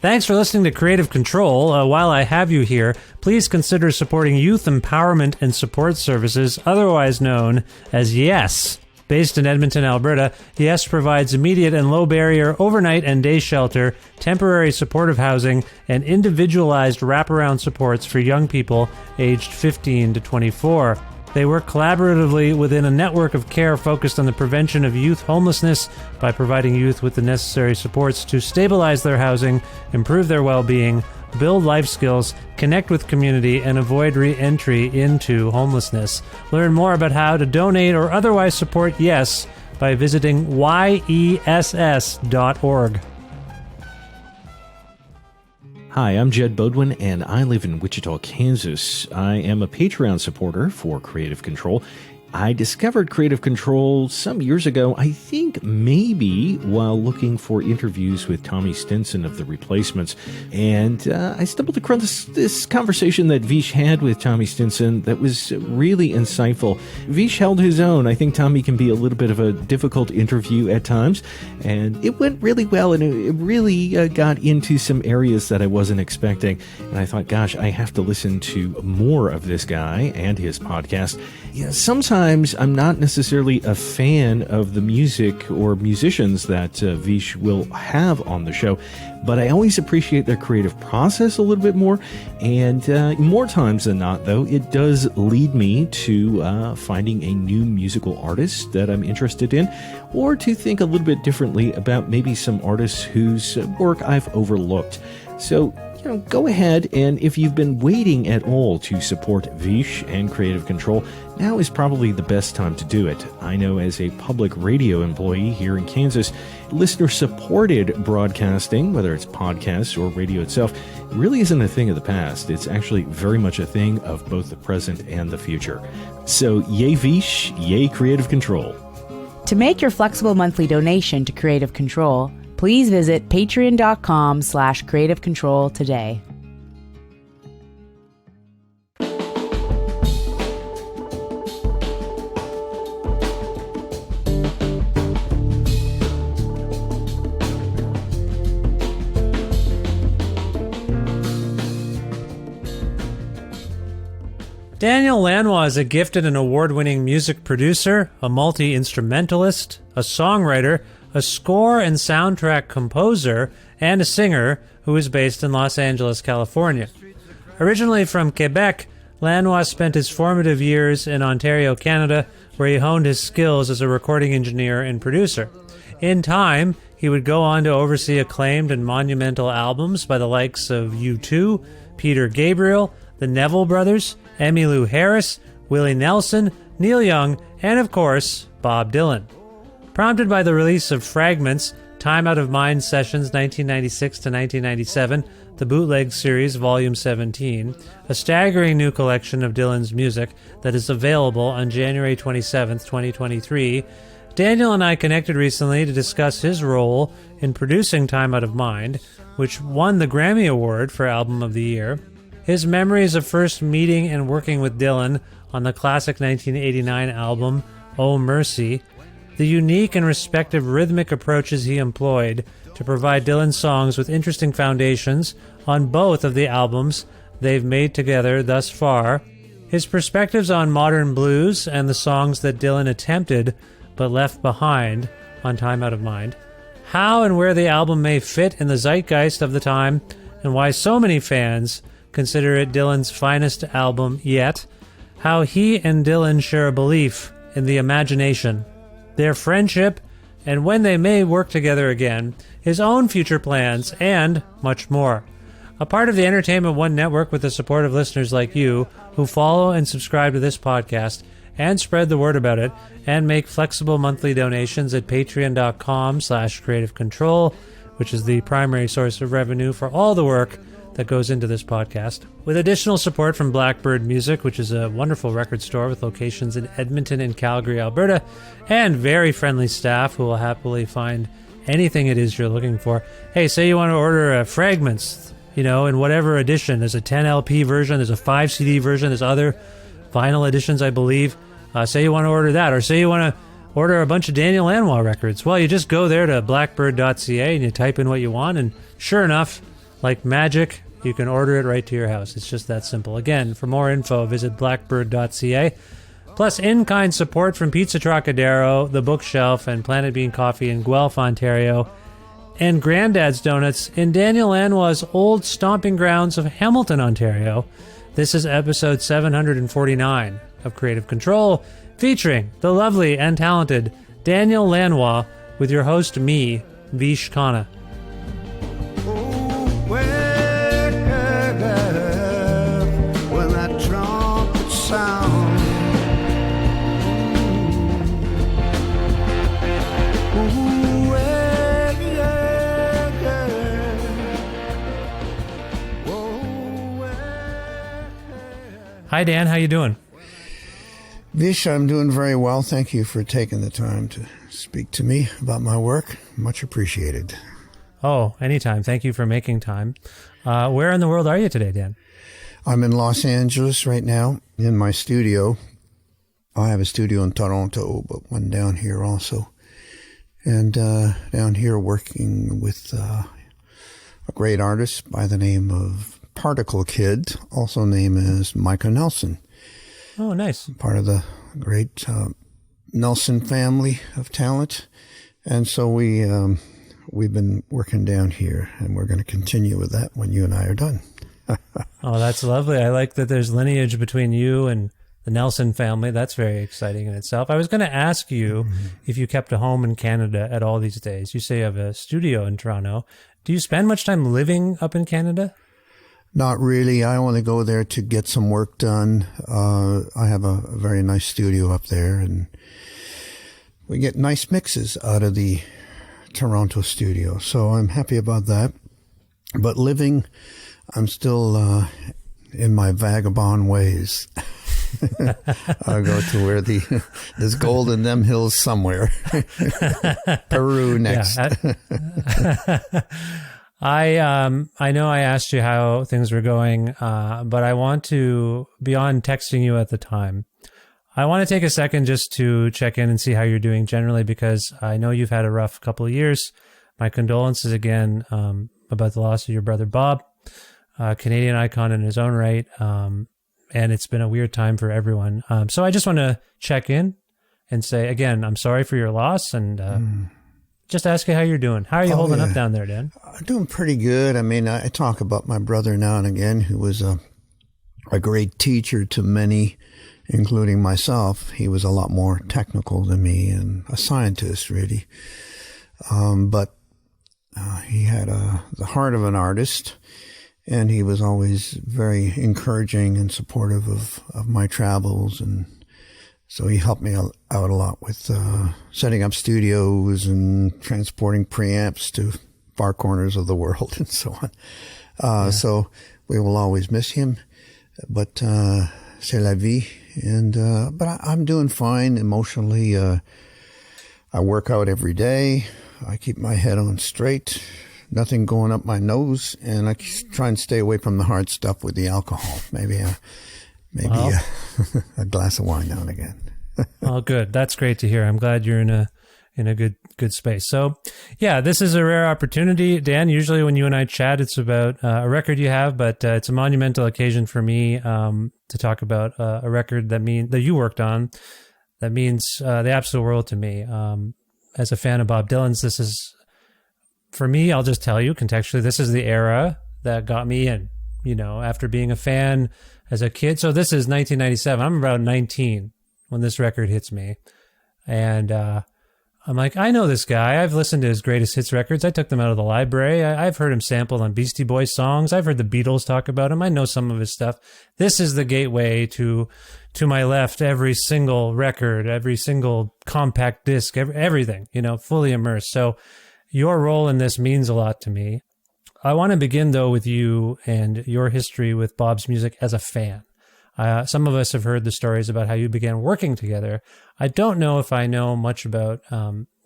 Thanks for listening to Creative Control. While I have you here, please consider supporting Youth Empowerment and Support Services, otherwise known as YES. Based in Edmonton, Alberta, YES provides immediate and low-barrier overnight and day shelter, temporary supportive housing, and individualized wraparound supports for young people aged 15 to 24. They work collaboratively within a network of care focused on the prevention of youth homelessness by providing youth with the necessary supports to stabilize their housing, improve their well-being, build life skills, connect with community, and avoid re-entry into homelessness. Learn more about how to donate or otherwise support YES by visiting yess.org. Hi, I'm Jed Bodwin, and I live in Wichita, Kansas. I am a Patreon supporter for Creative Control. I discovered Creative Control some years ago, I think maybe while looking for interviews with Tommy Stinson of The Replacements. And I stumbled across this conversation that Vish had with Tommy Stinson that was really insightful. Vish held his own. I think Tommy can be a little bit of a difficult interview at times. And it went really well, and it really got into some areas that I wasn't expecting. And I thought, gosh, I have to listen to more of this guy and his podcast. Yeah, sometimes I'm not necessarily a fan of the music or musicians that Vish will have on the show, but I always appreciate their creative process a little bit more, and more times than not, though, it does lead me to finding a new musical artist that I'm interested in, or to think a little bit differently about maybe some artists whose work I've overlooked. So, go ahead, and if you've been waiting at all to support Vish and Creative Control, now is probably the best time to do it. I know as a public radio employee here in Kansas, listener-supported broadcasting, whether it's podcasts or radio itself, really isn't a thing of the past. It's actually very much a thing of both the present and the future. So, yay Vish, yay Creative Control. To make your flexible monthly donation to Creative Control, please visit patreon.com/Creative Control today. Daniel Lanois is a gifted and award-winning music producer, a multi-instrumentalist, a songwriter, a score and soundtrack composer, and a singer who is based in Los Angeles, California. Originally from Quebec, Lanois spent his formative years in Ontario, Canada, where he honed his skills as a recording engineer and producer. In time, he would go on to oversee acclaimed and monumental albums by the likes of U2, Peter Gabriel, the Neville Brothers, Emmylou Harris, Willie Nelson, Neil Young, and of course, Bob Dylan. Prompted by the release of Fragments, Time Out of Mind Sessions 1996 to 1997, the Bootleg Series Volume 17, a staggering new collection of Dylan's music that is available on January 27, 2023, Daniel and I connected recently to discuss his role in producing Time Out of Mind, which won the Grammy Award for Album of the Year, his memories of first meeting and working with Dylan on the classic 1989 album, Oh Mercy, the unique and respective rhythmic approaches he employed to provide Dylan's songs with interesting foundations on both of the albums they've made together thus far, his perspectives on modern blues and the songs that Dylan attempted but left behind on Time Out of Mind, how and where the album may fit in the zeitgeist of the time, and why so many fans consider it Dylan's finest album yet, how he and Dylan share a belief in the imagination, their friendship, and when they may work together again, his own future plans, and much more. A part of the Entertainment One Network with the support of listeners like you who follow and subscribe to this podcast and spread the word about it and make flexible monthly donations at patreon.com/Creative Control, which is the primary source of revenue for all the work that goes into this podcast, with additional support from Blackbird Music, which is a wonderful record store with locations in Edmonton and Calgary, Alberta, and very friendly staff who will happily find anything it is you're looking for. Hey, say you want to order Fragments, in whatever edition. There's a 10 LP version, there's a 5 CD version, there's other vinyl editions, I believe. Say you want to order that, or say you want to order a bunch of Daniel Lanois records? Well, you just go there to blackbird.ca and you type in what you want, and sure enough, like magic, you can order it right to your house. It's just that simple. Again, for more info, visit blackbird.ca. Plus, in-kind support from Pizza Trocadero, The Bookshelf, and Planet Bean Coffee in Guelph, Ontario, and Granddad's Donuts in Daniel Lanois' old stomping grounds of Hamilton, Ontario. This is episode 749 of Creative Control, featuring the lovely and talented Daniel Lanois with your host, me, Vish Khanna. When that trumpet sound, Hi, Dan. How you doing? Vish, I'm doing very well. Thank you for taking the time to speak to me about my work. Much appreciated. Oh, anytime. Thank you for making time. Where in the world are you today, Dan? I'm in Los Angeles right now in my studio. I have a studio in Toronto, but one down here also. And down here working with a great artist by the name of Particle Kid, also named as Micah Nelson. Oh, nice. Part of the great Nelson family of talent. And so we've been working down here, and we're going to continue with that when you and I are done. Oh, that's lovely. I like that there's lineage between you and the Nelson family. That's very exciting in itself. I was going to ask you if you kept a home in Canada at all these days. You say you have a studio in Toronto. Do you spend much time living up in Canada? Not really. I only go there to get some work done. I have a very nice studio up there, and we get nice mixes out of the Toronto studio. So I'm happy about that. But living, I'm still in my vagabond ways. I'll go to where there's gold in them hills somewhere. Peru next. I know I asked you how things were going, but I want to, beyond texting you at the time, I want to take a second just to check in and see how you're doing generally, because I know you've had a rough couple of years. My condolences again about the loss of your brother Bob, a Canadian icon in his own right, and it's been a weird time for everyone. So I just want to check in and say, again, I'm sorry for your loss, and just ask you how you're doing. How are you holding up down there, Dan? I'm doing pretty good. I mean, I talk about my brother now and again, who was a great teacher to many, including myself. He was a lot more technical than me and a scientist, really. But he had the heart of an artist, and he was always very encouraging and supportive of my travels, and so he helped me out a lot with setting up studios and transporting preamps to far corners of the world and so on. So we will always miss him, but c'est la vie. And but I'm doing fine emotionally. I work out every day. I keep my head on straight, nothing going up my nose, and I try and stay away from the hard stuff with the alcohol. Maybe a glass of wine now and again. Oh, good. That's great to hear. I'm glad you're in a good space. So, yeah, this is a rare opportunity, Dan. Usually, when you and I chat, it's about a record you have, but it's a monumental occasion for me to talk about a record that you worked on that means the absolute world to me. As a fan of Bob Dylan's, this is, for me, I'll just tell you contextually, this is the era that got me in. You know, after being a fan as a kid. So this is 1997. I'm about 19 when this record hits me. And I'm like, I know this guy. I've listened to his greatest hits records. I took them out of the library. I've heard him sampled on Beastie Boys songs. I've heard the Beatles talk about him. I know some of his stuff. This is the gateway to my left, every single record, every single compact disc, everything, you know, fully immersed. So your role in this means a lot to me. I want to begin, though, with you and your history with Bob's music as a fan. Some of us have heard the stories about how you began working together. I don't know if I know much about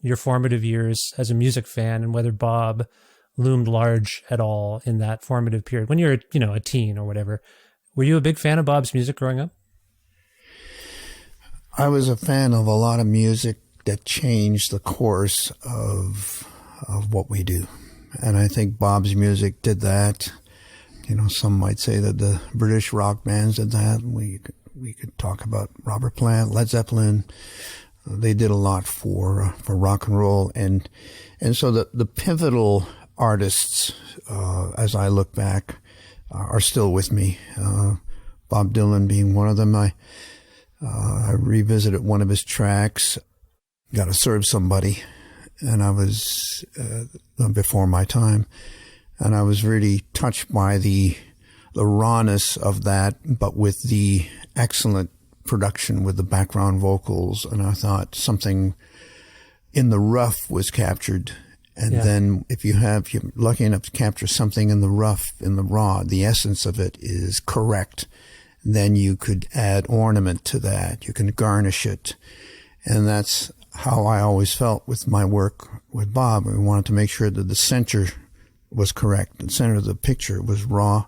your formative years as a music fan and whether Bob loomed large at all in that formative period. When you're, a teen or whatever, were you a big fan of Bob's music growing up? I was a fan of a lot of music that changed the course of what we do. And I think Bob's music did that. Some might say that the British rock bands did that. We could talk about Robert Plant, Led Zeppelin. They did a lot for rock and roll. And so the pivotal artists, as I look back, are still with me. Bob Dylan being one of them. I revisited one of his tracks, Gotta Serve Somebody, and I was before my time, and I was really touched by the rawness of that, but with the excellent production with the background vocals, and I thought something in the rough was captured. And then if you're lucky enough to capture something in the rough, in the raw, the essence of it is correct, then you could add ornament to that. You can garnish it. And that's how I always felt with my work with Bob. We wanted to make sure that the center was correct. The center of the picture was raw,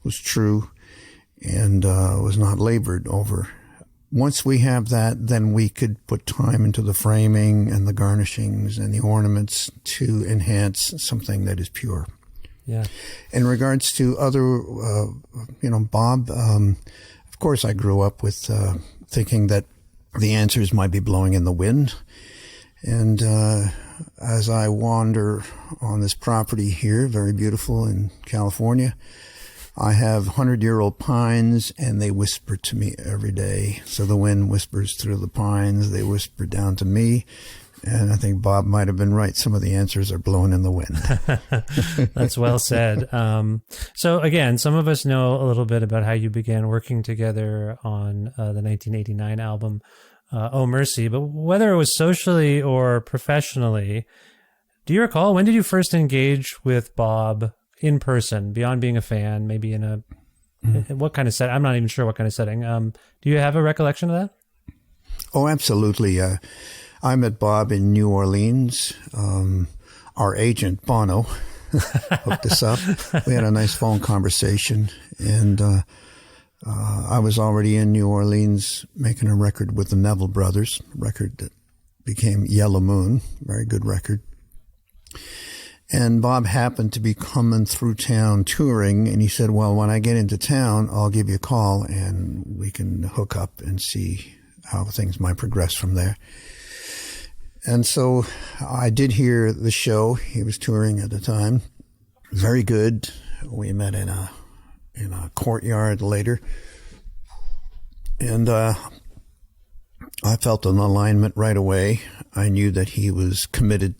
was true, and was not labored over. Once we have that, then we could put time into the framing and the garnishings and the ornaments to enhance something that is pure. Yeah. In regards to other, Bob, of course I grew up with thinking that the answers might be blowing in the wind. And as I wander on this property here, very beautiful in California, I have 100-year-old pines, and they whisper to me every day. So the wind whispers through the pines, they whisper down to me. And I think Bob might have been right. Some of the answers are blowing in the wind. That's well said. So again, some of us know a little bit about how you began working together on the 1989 album, Oh Mercy, but whether it was socially or professionally, do you recall, when did you first engage with Bob in person, beyond being a fan, maybe in what kind of setting? I'm not even sure what kind of setting. Do you have a recollection of that? Oh, absolutely. I met Bob in New Orleans. Our agent, Bono, hooked us up. We had a nice phone conversation, and I was already in New Orleans making a record with the Neville Brothers, a record that became Yellow Moon, very good record. And Bob happened to be coming through town touring, and he said, well, when I get into town, I'll give you a call, and we can hook up and see how things might progress from there. And so I did hear the show. He was touring at the time. Very good. We met in a courtyard later. And I felt an alignment right away. I knew that he was committed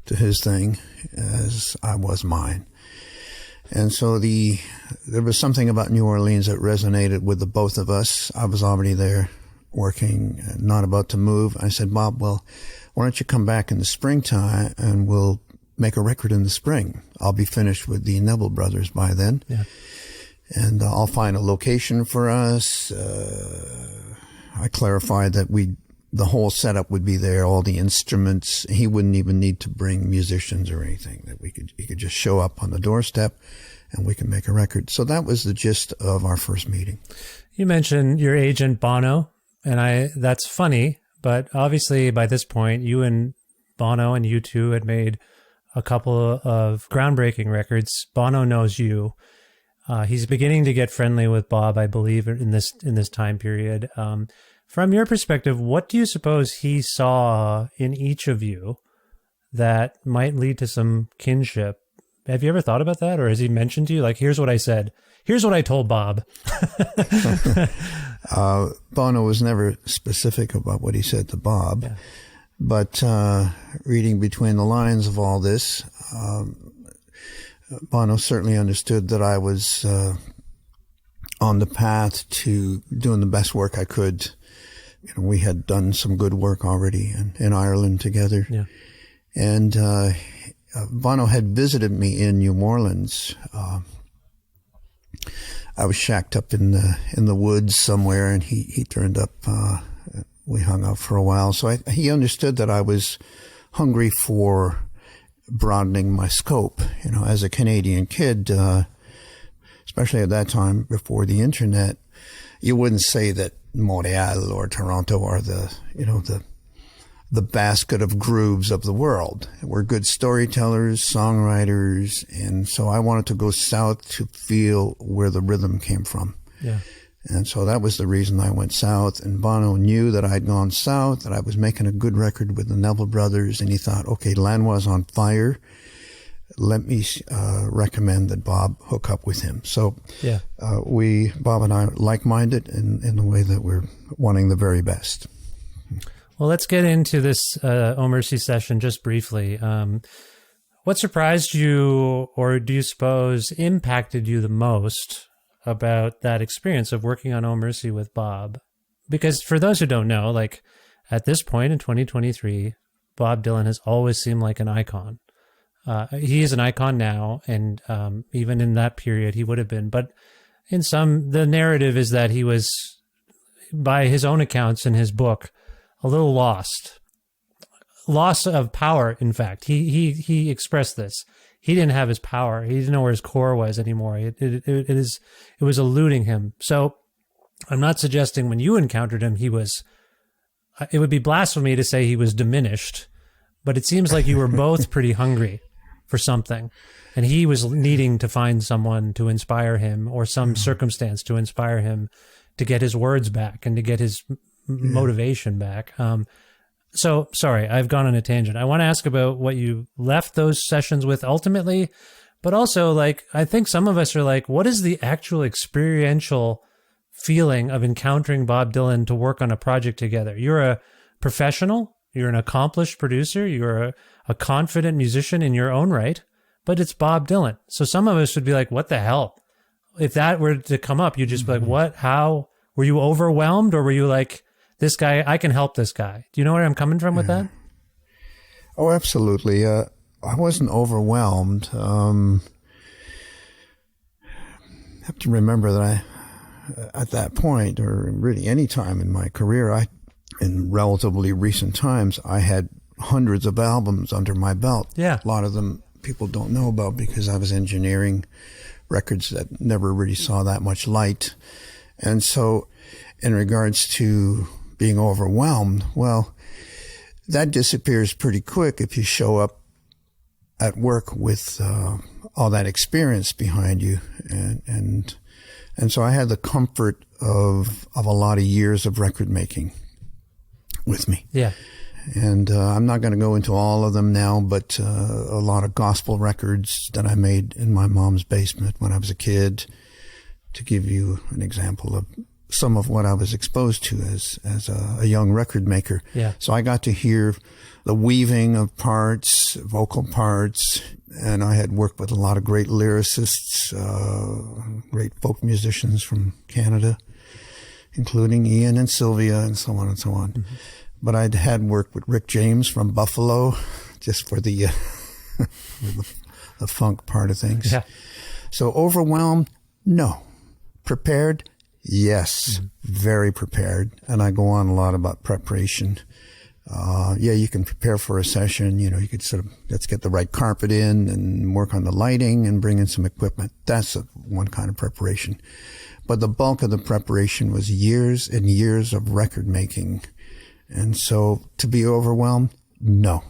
to his thing as I was mine. And so there was something about New Orleans that resonated with the both of us. I was already there working, not about to move. I said, Bob, well, why don't you come back in the springtime and we'll make a record in the spring. I'll be finished with the Neville Brothers by then. Yeah. And I'll find a location for us. I clarified that the whole setup would be there, all the instruments. He wouldn't even need to bring musicians or anything. That he could just show up on the doorstep and we can make a record. So that was the gist of our first meeting. You mentioned your agent Bono, and that's funny, but obviously by this point you and Bono and you two had made a couple of groundbreaking records. Bono knows you. He's beginning to get friendly with Bob, I believe, in this time period. From your perspective, what do you suppose he saw in each of you that might lead to some kinship? Have you ever thought about that? Or has he mentioned to you, like, here's what I said, here's what I told Bob? Bono was never specific about what he said to Bob. Yeah. But reading between the lines of all this, Bono certainly understood that I was on the path to doing the best work I could. We had done some good work already in Ireland together. Yeah. And Bono had visited me in New Orleans. I was shacked up in the woods somewhere, and he turned up. We hung out for a while. So he understood that I was hungry for broadening my scope. As a Canadian kid, especially at that time before the internet, you wouldn't say that Montreal or Toronto are the the basket of grooves of the world. We're good storytellers, songwriters, and so I wanted to go south to feel where the rhythm came from. Yeah. And so that was the reason I went south. And Bono knew that I'd gone south, that I was making a good record with the Neville Brothers, and he thought, okay, Lanois is on fire. Let me recommend that Bob hook up with him. So Yeah. Bob and I are like-minded in the way that we're wanting the very best. Well, let's get into this Oh Mercy session just briefly. What surprised you, or do you suppose impacted you the most about that experience of working on Oh Mercy with Bob? Because for those who don't know, like at this point in 2023, Bob Dylan has always seemed like an icon. He is an icon now, and even in that period he would have been. But the narrative is that he was, by his own accounts in his book, a little loss of power. In fact, he expressed this. He didn't have his power. He didn't know where his core was anymore. It was eluding him. So I'm not suggesting when you encountered him, it would be blasphemy to say he was diminished, but it seems like you were both pretty hungry for something, and he was needing to find someone to inspire him, or some circumstance to inspire him to get his words back and to get his motivation back. So sorry, I've gone on a tangent. I want to ask about what you left those sessions with ultimately, but also, like, I think some of us are like, what is the actual experiential feeling of encountering Bob Dylan to work on a project together? You're a professional, you're an accomplished producer, you're a confident musician in your own right, but it's Bob Dylan. So some of us would be like, what the hell? If that were to come up, you'd just be like, what? How? Were you overwhelmed, or were you like, this guy, I can help this guy? Do you know where I'm coming from with that? Oh, absolutely. I wasn't overwhelmed. I have to remember that at that point, or really any time in my career, in relatively recent times, I had hundreds of albums under my belt. Yeah. A lot of them people don't know about because I was engineering records that never really saw that much light. And so in regards to being overwhelmed, well, that disappears pretty quick if you show up at work with all that experience behind you. And so I had the comfort of a lot of years of record making with me. Yeah. And I'm not going to go into all of them now, but a lot of gospel records that I made in my mom's basement when I was a kid, to give you an example of some of what I was exposed to as a young record maker. Yeah. So I got to hear the weaving of parts, vocal parts, and I had worked with a lot of great lyricists, great folk musicians from Canada, including Ian and Sylvia and so on and so on. Mm-hmm. But I'd had worked with Rick James from Buffalo, just for the funk part of things. Yeah. So overwhelmed? No. Prepared? Yes. Mm-hmm. Very prepared. And I go on a lot about preparation. You can prepare for a session. You could sort of, let's get the right carpet in and work on the lighting and bring in some equipment. That's one kind of preparation. But the bulk of the preparation was years and years of record making. And so to be overwhelmed, no.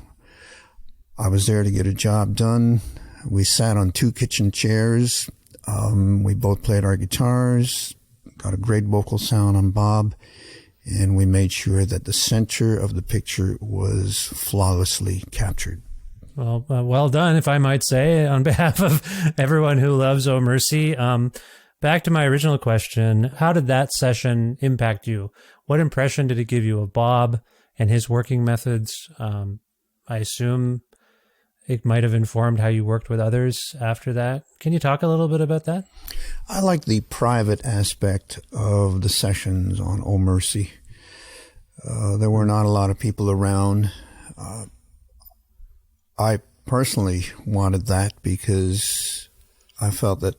I was there to get a job done. We sat on 2 kitchen chairs. We both played our guitars, got a great vocal sound on Bob, and we made sure that the center of the picture was flawlessly captured. Well, well done, if I might say, on behalf of everyone who loves Oh Mercy. Back to my original question, how did that session impact you? What impression did it give you of Bob and his working methods? I assume it might have informed how you worked with others after that. Can you talk a little bit about that? I like the private aspect of the sessions on Oh Mercy. There were not a lot of people around. I personally wanted that because I felt that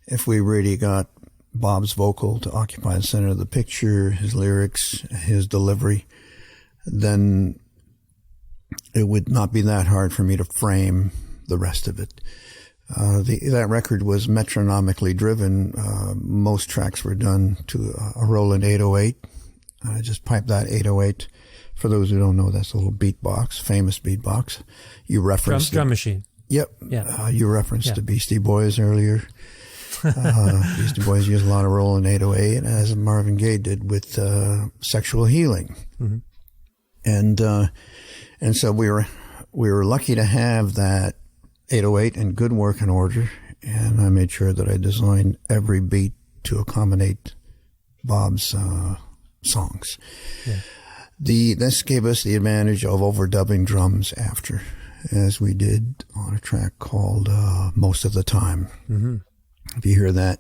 if we really got Bob's vocal to occupy the center of the picture, his lyrics, his delivery, then it would not be that hard for me to frame the rest of it. That record was metronomically driven. Most tracks were done to a Roland 808. I just piped that 808 For those who don't know, that's a little beatbox, famous beatbox. You referenced drum machine. Yep. Yeah. You referenced the Beastie Boys earlier. Beastie Boys used a lot of rolling 808, as Marvin Gaye did with Sexual Healing. Mm-hmm. And so we were lucky to have that 808 in good working order, and I made sure that I designed every beat to accommodate Bob's songs. Yeah. This gave us the advantage of overdubbing drums after, as we did on a track called Most of the Time. Mm-hmm. If you hear that,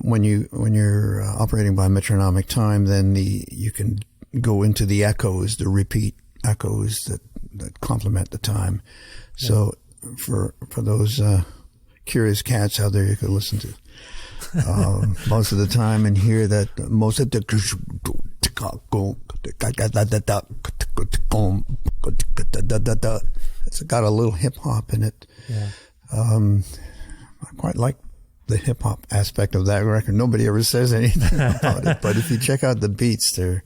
when you're operating by metronomic time, then you can go into the echoes, the repeat echoes that complement the time. Yeah. So for those curious cats out there, you could listen to most of the time and hear that most of the it's got a little hip hop in it. Yeah. I quite like the hip hop aspect of that record. Nobody ever says anything about it, but if you check out the beats, they're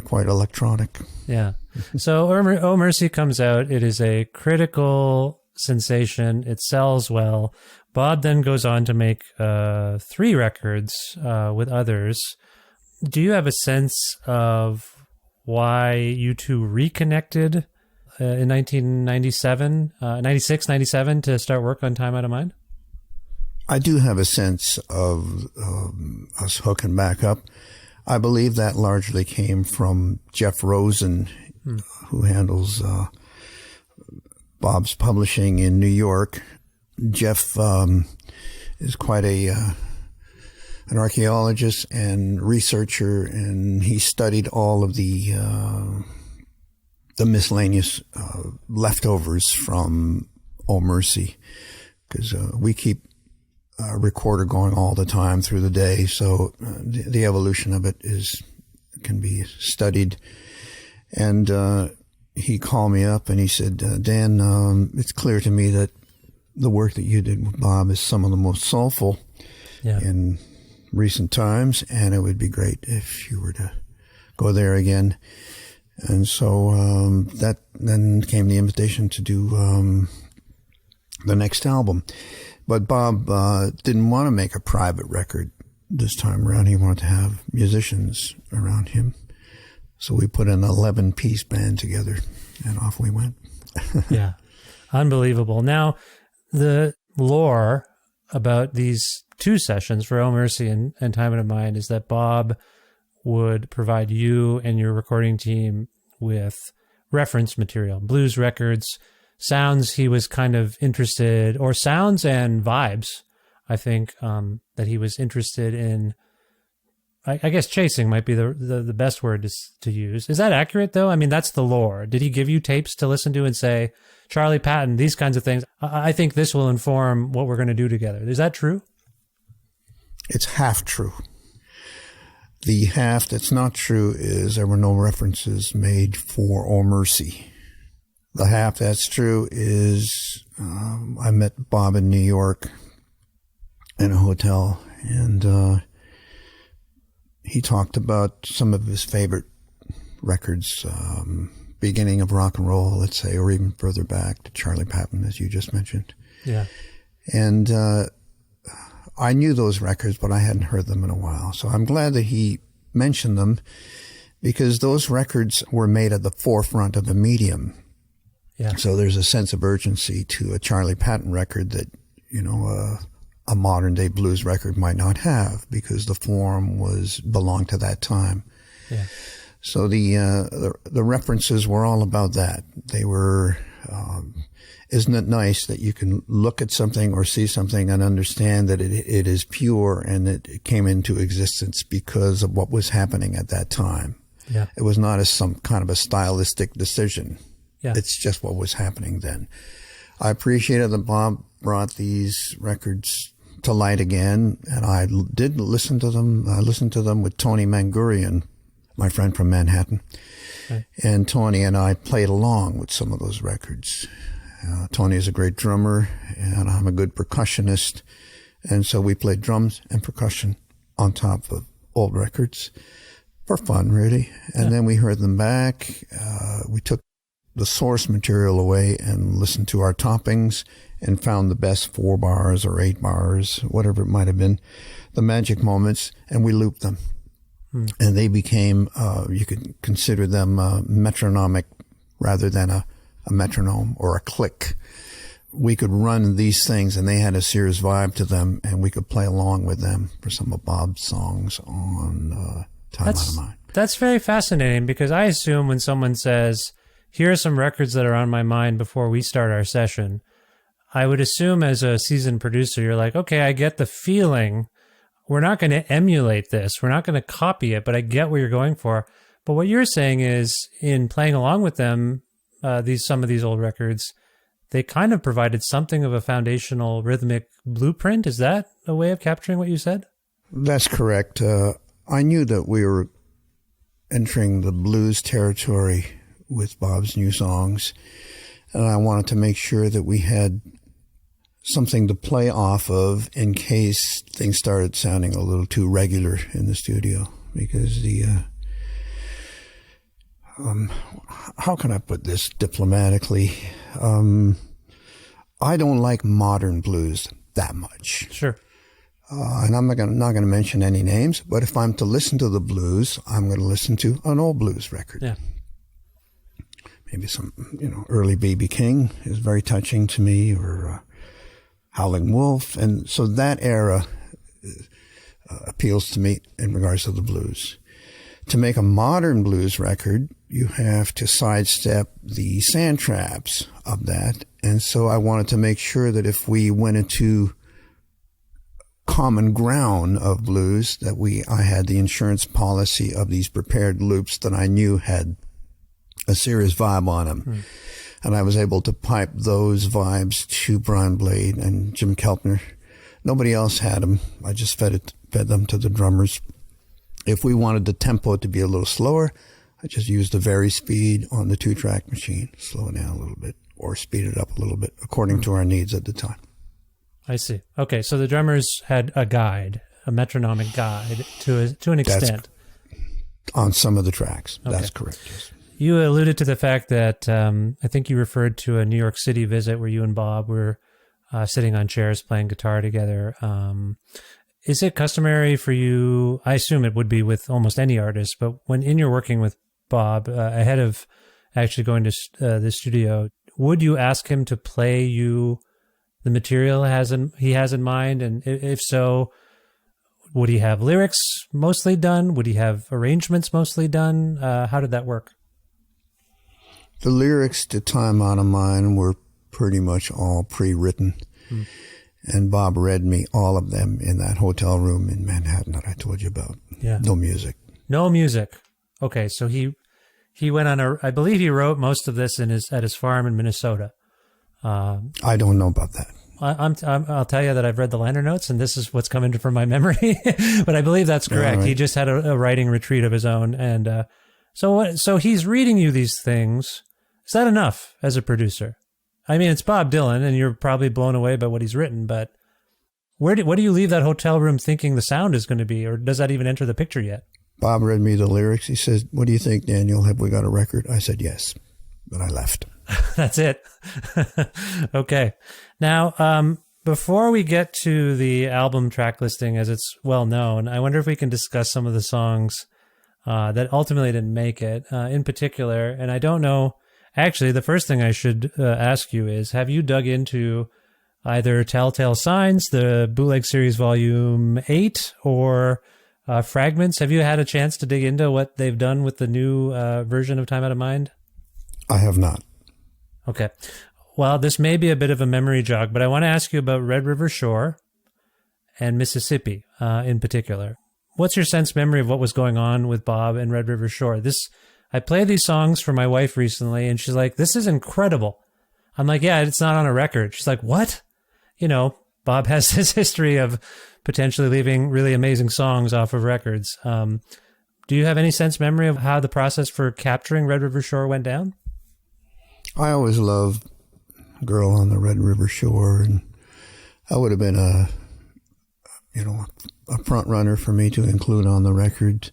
quite electronic. Yeah. So Oh Mercy comes out. It is a critical sensation. It sells well. Bob then goes on to make 3 records with others. Do you have a sense of why you two reconnected in 1997, 96, 97 to start work on Time Out of Mind? I do have a sense of us hooking back up. I believe that largely came from Jeff Rosen, who handles Bob's publishing in New York. Jeff is quite an archaeologist and researcher, and he studied all of the miscellaneous leftovers from Oh Mercy, because we keep a recorder going all the time through the day, so the evolution of it can be studied. And he called me up and he said, Dan, it's clear to me that the work that you did with Bob is some of the most soulful in recent times, and it would be great if you were to go there again. And so that then came the invitation to do the next album. But Bob didn't want to make a private record this time around. He wanted to have musicians around him. So we put an 11-piece band together, and off we went. Yeah, unbelievable. Now, the lore about these 2 sessions for Oh Mercy and Time Out of Mind is that Bob would provide you and your recording team with reference material, blues records, sounds he was kind of interested, or sounds and vibes, I think, that he was interested in. I guess chasing might be the best word to use. Is that accurate, though? I mean, that's the lore. Did he give you tapes to listen to and say, Charlie Patton, these kinds of things, I think this will inform what we're going to do together? Is that true? It's half true. The half that's not true is there were no references made for Oh Mercy. The half that's true is I met Bob in New York in a hotel, and he talked about some of his favorite records, beginning of rock and roll, let's say, or even further back to Charlie Patton, as you just mentioned. Yeah. And I knew those records, but I hadn't heard them in a while. So I'm glad that he mentioned them, because those records were made at the forefront of the medium. Yeah. So there's a sense of urgency to a Charlie Patton record that, a modern day blues record might not have, because the form belonged to that time. Yeah. So the references were all about that. They were, isn't it nice that you can look at something or see something and understand that it is pure and it came into existence because of what was happening at that time. Yeah. It was not some kind of a stylistic decision. Yeah. It's just what was happening then. I appreciated that Bob brought these records to light again, and I did listen to them. I listened to them with Tony Mangurian, my friend from Manhattan. Right. And Tony and I played along with some of those records. Tony is a great drummer, and I'm a good percussionist. And so we played drums and percussion on top of old records. for fun, really. And then we heard them back. We took the source material away and listened to our toppings and found the best 4 bars or 8 bars, whatever it might have been, the magic moments, and we looped them. And they became, you could consider them metronomic rather than a metronome or a click. We could run these things, and they had a serious vibe to them, and we could play along with them for some of Bob's songs on Time Out of Mind. That's very fascinating, because I assume when someone says, here are some records that are on my mind before we start our session, I would assume as a seasoned producer, you're like, okay, I get the feeling. We're not going to emulate this. We're not going to copy it, but I get what you're going for. But what you're saying is, in playing along with them, some of these old records, they kind of provided something of a foundational rhythmic blueprint. Is that a way of capturing what you said? That's correct. I knew that we were entering the blues territory with Bob's new songs, and I wanted to make sure that we had something to play off of in case things started sounding a little too regular in the studio, because how can I put this diplomatically? I don't like modern blues that much. Sure. And I'm not going to mention any names, but if I'm to listen to the blues, I'm going to listen to an old blues record. Yeah. Maybe some, early B.B. King is very touching to me, or Howling Wolf. And so that era appeals to me in regards to the blues. To make a modern blues record, you have to sidestep the sand traps of that. And so I wanted to make sure that if we went into common ground of blues, that I had the insurance policy of these prepared loops that I knew had a serious vibe on them. And I was able to pipe those vibes to Brian Blade and Jim Keltner. Nobody else had them. I just fed them to the drummers. If we wanted the tempo to be a little slower, I just used the vary speed on the 2-track machine, slow it down a little bit, or speed it up a little bit, according to our needs at the time. I see. Okay, so the drummers had a guide, a metronomic guide to an extent. On some of the tracks. Okay. That's correct, yes. You alluded to the fact that I think you referred to a New York City visit where you and Bob were sitting on chairs playing guitar together. Is it customary for you, I assume it would be with almost any artist, but when you're working with Bob ahead of actually going to the studio, would you ask him to play you the material he has in mind? And if so, would he have lyrics mostly done? Would he have arrangements mostly done? How did that work? The lyrics to Time Out of Mind were pretty much all pre-written. And Bob read me all of them in that hotel room in Manhattan that I told you about. Yeah. No music. No music. Okay, so he went on I believe he wrote most of this at his farm in Minnesota. I don't know about that. I'll tell you that I've read the liner notes, and this is what's coming from my memory. But I believe that's correct. Right. He just had a writing retreat of his own, and so he's reading you these things. Is that enough as a producer? I mean, it's Bob Dylan, and you're probably blown away by what he's written, but what do you leave that hotel room thinking the sound is going to be, or does that even enter the picture yet? Bob read me the lyrics. He says, "What do you think, Daniel? Have we got a record?" I said, "Yes," but I left. That's it. Okay. Now, before we get to the album track listing, as it's well known, I wonder if we can discuss some of the songs that ultimately didn't make it, in particular, and I don't know. Actually, the first thing I should ask you is, have you dug into either Telltale Signs, the Bootleg Series Volume 8, or Fragments? Have you had a chance to dig into what they've done with the new version of Time Out of Mind? I have not. Okay. Well, this may be a bit of a memory jog, but I want to ask you about Red River Shore and Mississippi in particular. What's your sense memory of what was going on with Bob and Red River Shore? I played these songs for my wife recently, and she's like, "This is incredible." I'm like, "Yeah, it's not on a record." She's like, "What?" Bob has this history of potentially leaving really amazing songs off of records. Do you have any sense memory of how the process for capturing Red River Shore went down? I always loved Girl on the Red River Shore, and that would have been a front runner for me to include on the record.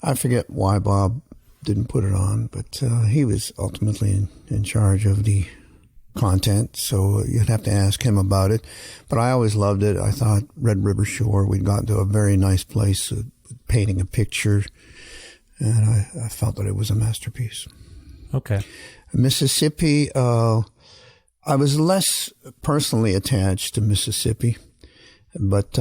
I forget why Bob didn't put it on, but he was ultimately in charge of the content, so you'd have to ask him about it. But I always loved it. I thought Red River Shore, we'd gotten to a very nice place, painting a picture, and I felt that it was a masterpiece. Okay. Mississippi, I was less personally attached to Mississippi, but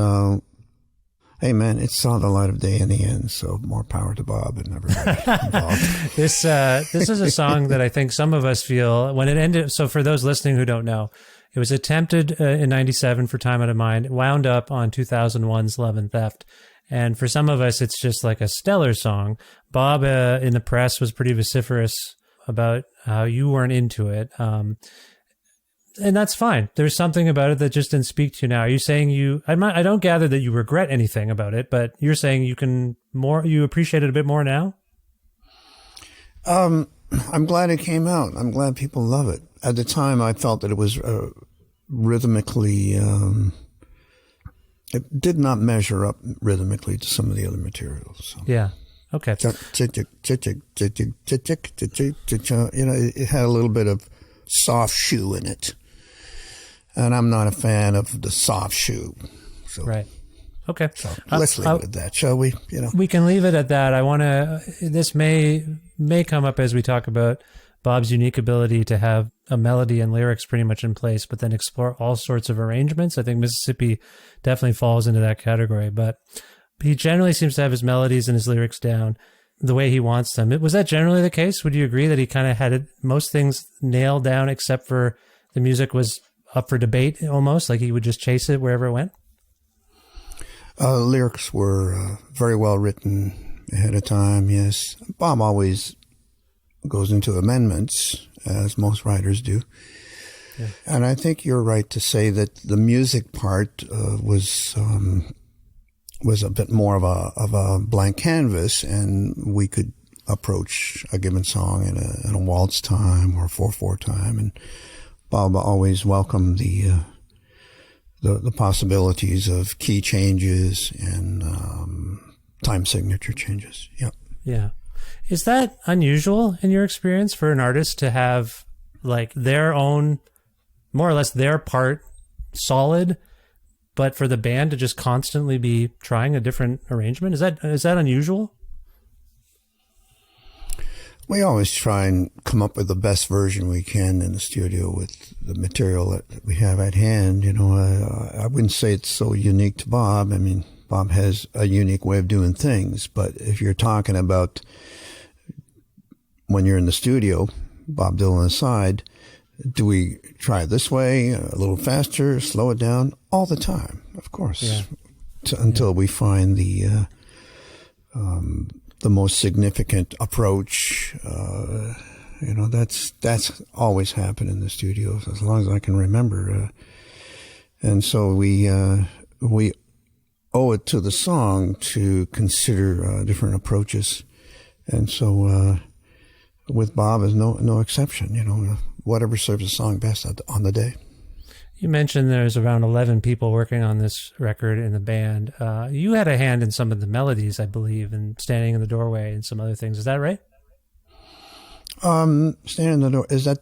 hey, man, it saw the light of day in the end, so more power to Bob and everybody involved. This is a song that I think some of us feel when it ended. So for those listening who don't know, it was attempted in 97 for Time Out of Mind, it wound up on 2001's Love and Theft. And for some of us, it's just like a stellar song. Bob in the press was pretty vociferous about how you weren't into it. And that's fine. There's something about it that just didn't speak to you now. Are you saying I don't gather that you regret anything about it, but you're saying you appreciate it a bit more now? I'm glad it came out. I'm glad people love it. At the time, I felt that it was rhythmically, it did not measure up rhythmically to some of the other materials. So. Yeah. Okay. It had a little bit of soft shoe in it. And I'm not a fan of the soft shoe. So, right. Okay. So let's leave it at that, shall we? We can leave it at that. This may come up as we talk about Bob's unique ability to have a melody and lyrics pretty much in place, but then explore all sorts of arrangements. I think Mississippi definitely falls into that category, but he generally seems to have his melodies and his lyrics down the way he wants them. Was that generally the case? Would you agree that he kind of had most things nailed down except for the music was up for debate almost, like he would just chase it wherever it went? Lyrics were very well written ahead of time, yes. Bob always goes into amendments, as most writers do. Yeah. And I think you're right to say that the music part was a bit more of a blank canvas, and we could approach a given song in a waltz time or 4/4 time, and Bob always welcomed the possibilities of key changes and time signature changes. Yep. Yeah. Is that unusual in your experience for an artist to have like their own, more or less their part solid, but for the band to just constantly be trying a different arrangement? Is that unusual? We always try and come up with the best version we can in the studio with the material that we have at hand. I wouldn't say it's so unique to Bob. I mean, Bob has a unique way of doing things, but if you're talking about when you're in the studio, Bob Dylan aside, do we try it this way, a little faster, slow it down? All the time, of course, until we find the most significant approach. That's always happened in the studio as long as I can remember. And so we owe it to the song to consider different approaches. And so with Bob is no exception. Whatever serves the song best on the day. You mentioned there's around 11 people working on this record in the band. You had a hand in some of the melodies, I believe, and Standing in the Doorway and some other things. Is that right? Standing in the Door, is that?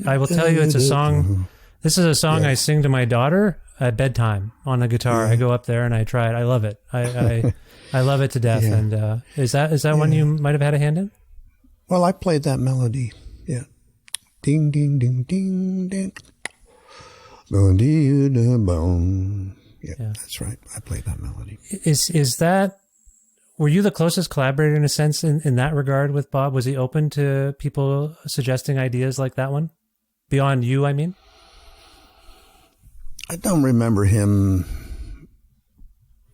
I will tell you, it's a song. This is a song I sing to my daughter at bedtime on the guitar. I go up there and I try it. I love it. I love it to death. Yeah. And is that one you might have had a hand in? Well, I played that melody. Yeah. Ding, ding, ding, ding, ding. Yeah, that's right. I played that melody. Is that, were you the closest collaborator in a sense in that regard with Bob? Was he open to people suggesting ideas like that one? Beyond you, I mean? I don't remember him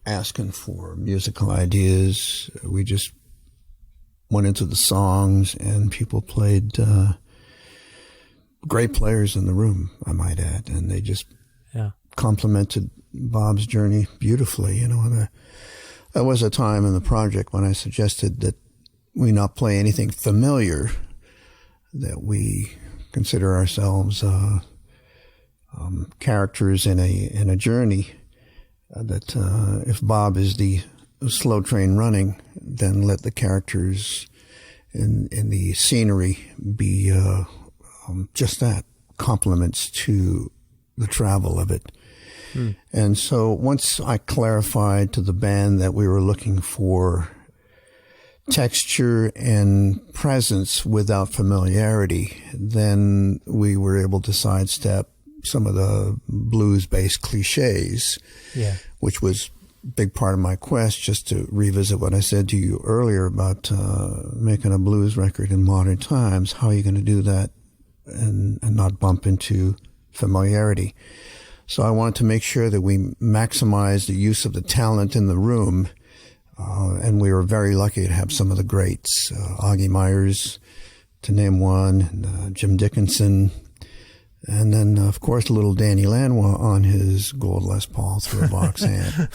asking for musical ideas. We just went into the songs and people played great players in the room, I might add, and they just complemented Bob's journey beautifully. There was a time in the project when I suggested that we not play anything familiar, that we consider ourselves characters in a journey, that if Bob is the a slow train running, then let the characters in the scenery be just that, compliments to the travel of it. And so once I clarified to the band that we were looking for texture and presence without familiarity, then we were able to sidestep some of the blues-based cliches, which was a big part of my quest, just to revisit what I said to you earlier about making a blues record in modern times. How are you going to do that and not bump into familiarity? So I wanted to make sure that we maximize the use of the talent in the room, and we were very lucky to have some of the greats, Augie Myers, to name one, and, Jim Dickinson, and then, of course, little Danny Lanois on his gold Les Paul through a box hand.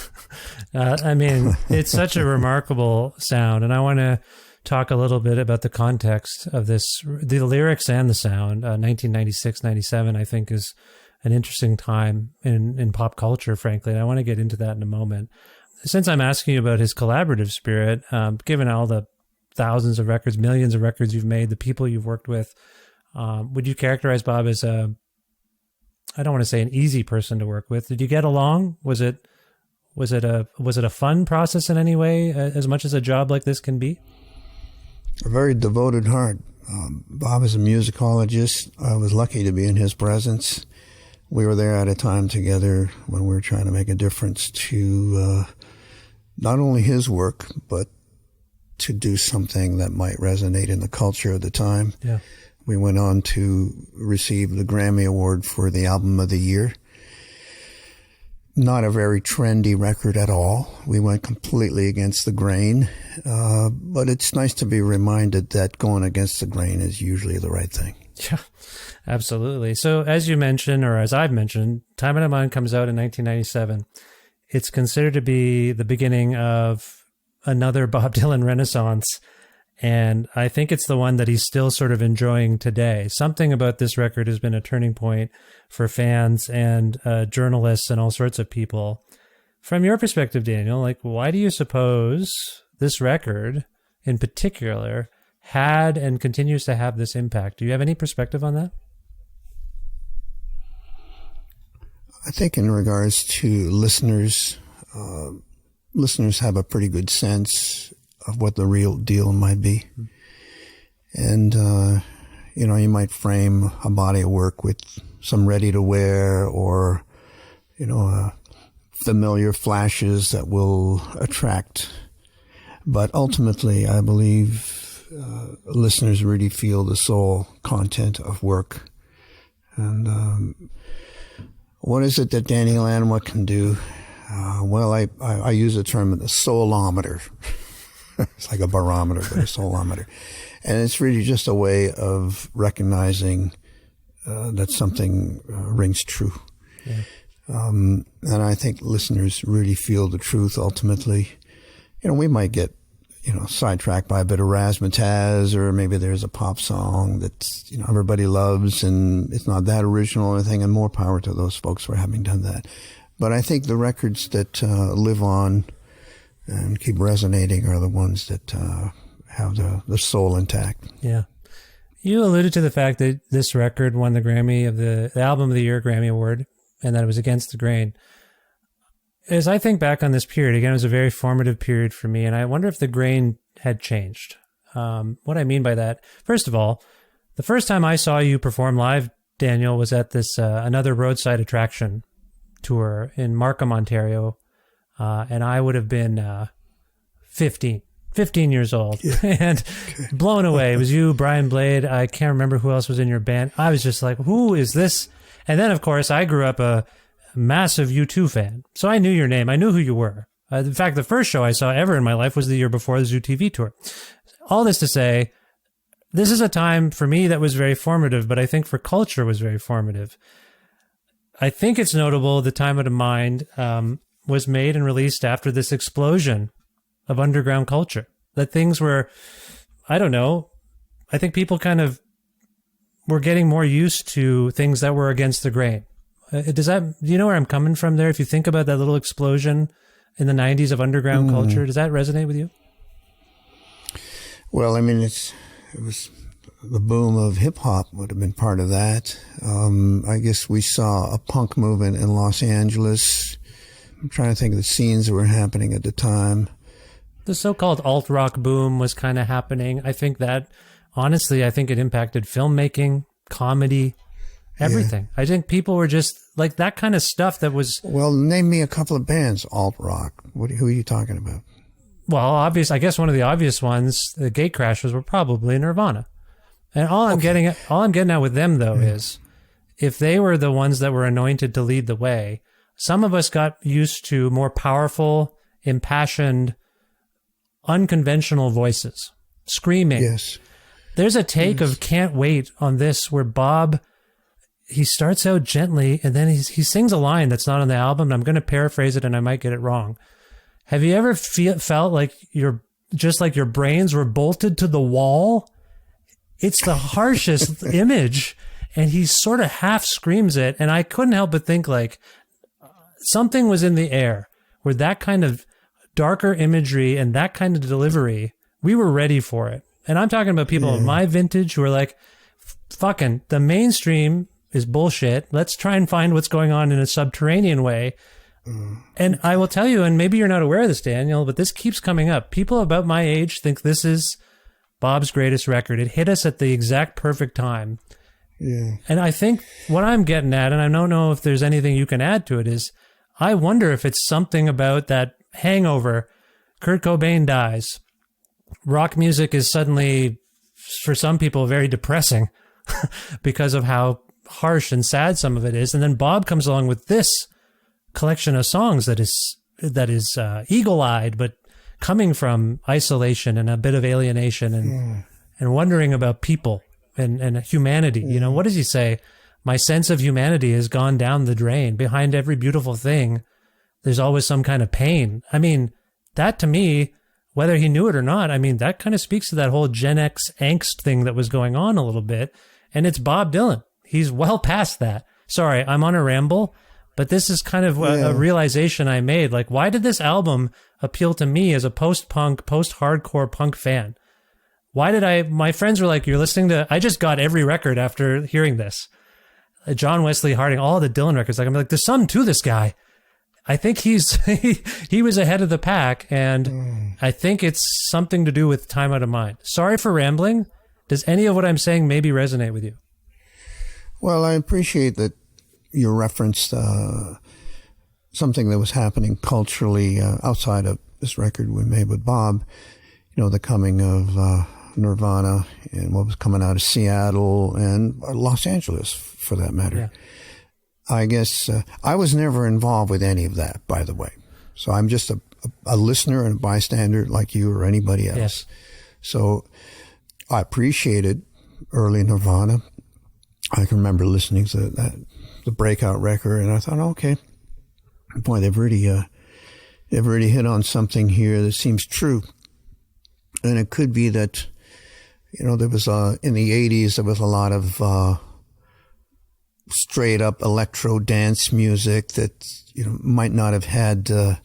I mean, it's such a remarkable sound, and I want to talk a little bit about the context of this, the lyrics and the sound. 1996, 97, I think, is an interesting time in pop culture, frankly, and I want to get into that in a moment. Since I'm asking you about his collaborative spirit, given all the thousands of records, millions of records you've made, the people you've worked with, would you characterize Bob as I don't want to say an easy person to work with? Did you get along? Was it a fun process in any way, as much as a job like this can be? A very devoted heart. Bob is a musicologist. I was lucky to be in his presence. We were there at a time together when we were trying to make a difference to not only his work, but to do something that might resonate in the culture of the time. Yeah. We went on to receive the Grammy Award for the Album of the Year. Not a very trendy record at all. We went completely against the grain. But it's nice to be reminded that going against the grain is usually the right thing. Yeah, absolutely. So as you mentioned, or as I've mentioned, Time in a Mind comes out in 1997. It's considered to be the beginning of another Bob Dylan renaissance. And I think it's the one that he's still sort of enjoying today. Something about this record has been a turning point for fans and journalists and all sorts of people. From your perspective, Daniel, like, why do you suppose this record in particular had and continues to have this impact? Do you have any perspective on that? I think in regards to listeners, listeners have a pretty good sense of what the real deal might be. And, you might frame a body of work with some ready to wear or, familiar flashes that will attract. But ultimately, I believe listeners really feel the soul content of work. And what is it that Danny Lanois can do? Well, I use the term the soulometer. It's like a barometer, but a soulometer. And it's really just a way of recognizing that something rings true. Yeah. And I think listeners really feel the truth ultimately. We might get, sidetracked by a bit of razzmatazz, or maybe there's a pop song that, everybody loves and it's not that original or anything, and more power to those folks for having done that. But I think the records that live on and keep resonating are the ones that have the soul intact. Yeah. You alluded to the fact that this record won the Grammy of the Album of the Year Grammy Award, and that it was against the grain. As I think back on this period, again, it was a very formative period for me, and I wonder if the grain had changed. What I mean by that, first of all, the first time I saw you perform live, Daniel, was at this another roadside attraction tour in Markham, Ontario, and I would have been 15 years old, and blown away. It was you, Brian Blade. I can't remember who else was in your band. I was just like, who is this? And then, of course, I grew up a massive U2 fan, so I knew your name. I knew who you were. In fact, the first show I saw ever in my life was the year before the Zoo TV tour. All this to say, this is a time for me that was very formative, but I think for culture was very formative. I think it's notable the Time of the Mind was made and released after this explosion of underground culture. That things were, I don't know, I think people kind of were getting more used to things that were against the grain. Do you know where I'm coming from there? If you think about that little explosion in the 90s of underground culture. Does that resonate with you? Well, I mean, it was the boom of hip hop would have been part of that. I guess we saw a punk movement in Los Angeles. I'm trying to think of the scenes that were happening at the time. The so-called alt-rock boom was kind of happening. I think that, honestly, I think it impacted filmmaking, comedy, everything. I think people were just like that kind of stuff that was... Well, name me a couple of bands, alt-rock. Who are you talking about? Well, I guess one of the obvious ones, the gate crashers, were probably Nirvana. And all I'm getting at with them, though, is if they were the ones that were anointed to lead the way, some of us got used to more powerful, impassioned, unconventional voices, screaming. Yes. There's a take of Can't Wait on this where Bob, he starts out gently and then he sings a line that's not on the album. And I'm going to paraphrase it and I might get it wrong. Have you ever felt like your brains were bolted to the wall? It's the harshest image. And he sort of half screams it. And I couldn't help but think like something was in the air where that kind of darker imagery and that kind of delivery, we were ready for it. And I'm talking about people of my vintage who are like, fucking, the mainstream is bullshit. Let's try and find what's going on in a subterranean way. And I will tell you, and maybe you're not aware of this, Daniel, but this keeps coming up. People about my age think this is Bob's greatest record. It hit us at the exact perfect time. Yeah. And I think what I'm getting at, and I don't know if there's anything you can add to it, is I wonder if it's something about that hangover. Kurt Cobain dies. Rock music is suddenly, for some people, very depressing because of how harsh and sad some of it is. And then Bob comes along with this collection of songs that is eagle-eyed, but coming from isolation and a bit of alienation and wondering about people and humanity. You know, what does he say? My sense of humanity has gone down the drain. Behind every beautiful thing, there's always some kind of pain. I mean, that to me, whether he knew it or not, I mean, that kind of speaks to that whole Gen X angst thing that was going on a little bit. And it's Bob Dylan. He's well past that. Sorry, I'm on a ramble, but this is kind of a realization I made. Like, why did this album appeal to me as a post-punk, post-hardcore punk fan? Why did my friends were like, you're listening to, I just got every record after hearing this. John Wesley Harding, all the Dylan records. Like, I'm like, there's something to this guy. I think he was ahead of the pack, and I think it's something to do with Time Out of Mind. Sorry for rambling. Does any of what I'm saying maybe resonate with you? Well, I appreciate that you referenced something that was happening culturally outside of this record we made with Bob. You know, the coming of Nirvana and what was coming out of Seattle and Los Angeles, for that matter. Yeah. I guess I was never involved with any of that, by the way. So I'm just a listener and a bystander like you or anybody else. Yes. So I appreciated early Nirvana. I can remember listening to the Breakout record, and I thought, okay, boy, they've really hit on something here that seems true. And it could be that, you know, there was in the 80s, there was a lot of straight up electro dance music that, you know, might not have had the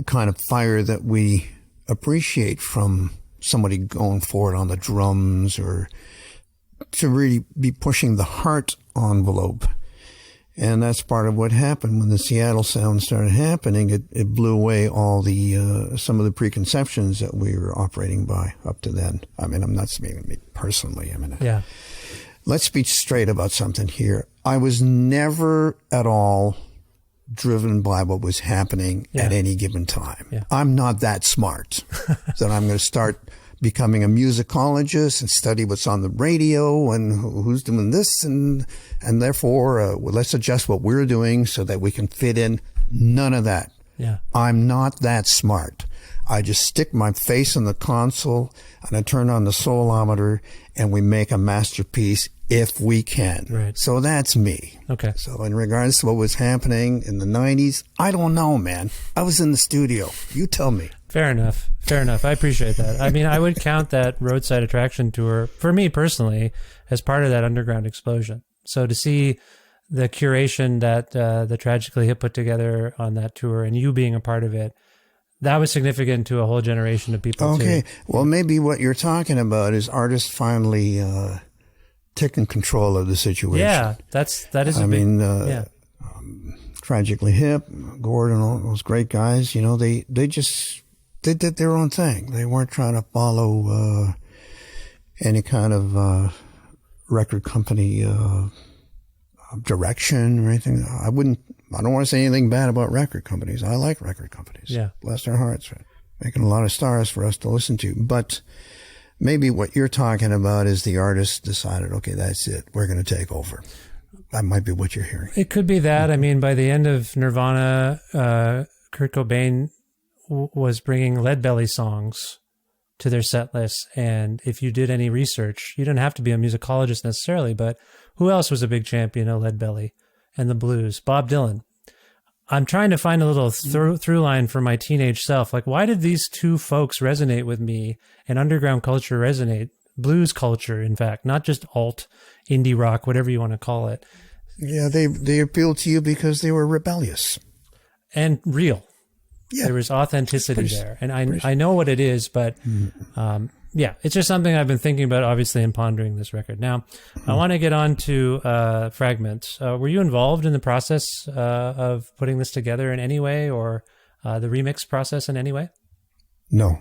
kind of fire that we appreciate from somebody going for it on the drums, or to really be pushing the heart envelope. And that's part of what happened when the Seattle sound started happening. It blew away all the some of the preconceptions that we were operating by up to then. I mean, I'm not speaking to me personally. I mean, yeah. Let's be straight about something here. I was never at all driven by what was happening at any given time. Yeah. I'm not that smart that I'm going to start becoming a musicologist and study what's on the radio and who's doing this, and therefore let's adjust what we're doing so that we can fit in. None of that. Yeah. I'm not that smart. I just stick my face in the console and I turn on the solometer and we make a masterpiece if we can. Right. So that's me. Okay. So in regards to what was happening in the 90s, I don't know, man. I was in the studio. You tell me. Fair enough. Fair enough. I appreciate that. I mean, I would count that Roadside Attraction tour, for me personally, as part of that underground explosion. So to see the curation that the Tragically Hip put together on that tour and you being a part of it, that was significant to a whole generation of people. Okay. Too. Well, maybe what you're talking about is artists finally taking control of the situation. Yeah, that is. Yeah. Tragically Hip, Gordon, all those great guys. You know, they did their own thing. They weren't trying to follow any kind of record company direction or anything. I don't want to say anything bad about record companies. I like record companies. Yeah. Bless their hearts, making a lot of stars for us to listen to. But maybe what you're talking about is the artist decided, okay, that's it. We're going to take over. That might be what you're hearing. It could be that. I mean, by the end of Nirvana, Kurt Cobain was bringing Lead Belly songs to their set lists. And if you did any research, you didn't have to be a musicologist necessarily, but who else was a big champion of Lead Belly and the blues? Bob Dylan. I'm trying to find a little through line for my teenage self. Like, why did these two folks resonate with me and underground culture resonate? Blues culture, in fact, not just alt, indie rock, whatever you want to call it. Yeah, they appealed to you because they were rebellious. And real. Yeah. There was authenticity there. And I know what it is, but yeah, it's just something I've been thinking about, obviously, in pondering this record. Now, I want to get on to Fragments. Were you involved in the process of putting this together in any way, or the remix process in any way? No.